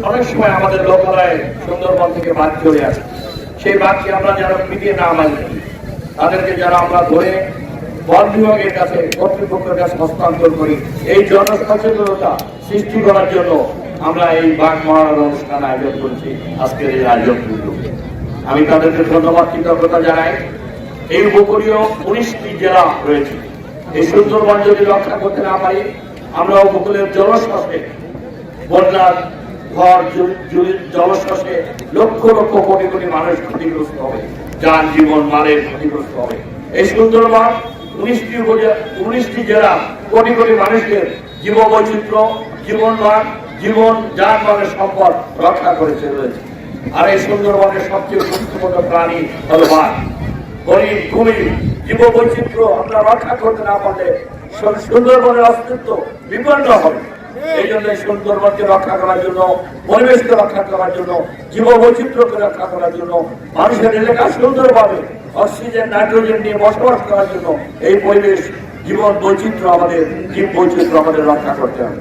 অনেক সময় আমাদের লোকালয়ে সুন্দরবন থেকে বাদ চলে আসে। সেই বাদকে আমরা যারা মিটিয়ে না মানি, তাদেরকে যারা আমরা ধরে বন বিভাগের কাছে, কর্তৃপক্ষের কাছে হস্তান্তর করি, এই জনসচেতনতা সৃষ্টি করার জন্য আমরা এই বাঘ মহারণ অনুষ্ঠান আয়োজন করছি। আজকের এই আয়োজন আমি তাদেরকে ধন্যবাদ, কৃতজ্ঞতা জানাই। এই উপকূলীয় 19টি জেলা রয়েছে। এই সুন্দরবন যদি রক্ষা করতে না পারি, আমরা উপকূলের জলস্রোতে, বন্যার ঘর জলস্রোতে লক্ষ লক্ষ কোটি কোটি মানুষ ক্ষতিগ্রস্ত হবে, যান জীবন মালের ক্ষতিগ্রস্ত হবে। এই সুন্দরবন 19টি জেলা কোটি কোটি মানুষের জীববৈচিত্র্য, জীবনমান, জীবন যানবাহনের সম্পদ রক্ষা করেছে রয়েছে। আর এই সুন্দরবনের সবচেয়ে গুরুত্বপূর্ণ প্রাণী হল বাঘ। গরিব কুমির জীববৈচিত্র্য আমরা রক্ষা করতে না পারলে সুন্দরবনের অস্তিত্ব বিপন্ন হবে। এই জন্য সুন্দরবনকে রক্ষা করার জন্য, পরিবেশকে রক্ষা করার জন্য, জীববৈচিত্র্যকে রক্ষা করার জন্য, মানুষের এলাকা সুন্দরভাবে অক্সিজেন, নাইট্রোজেন নিয়ে বসবাস করার জন্য এই পরিবেশ, জীবন বৈচিত্র্য আমাদের, জীব বৈচিত্র্য আমাদের রক্ষা করতে হবে।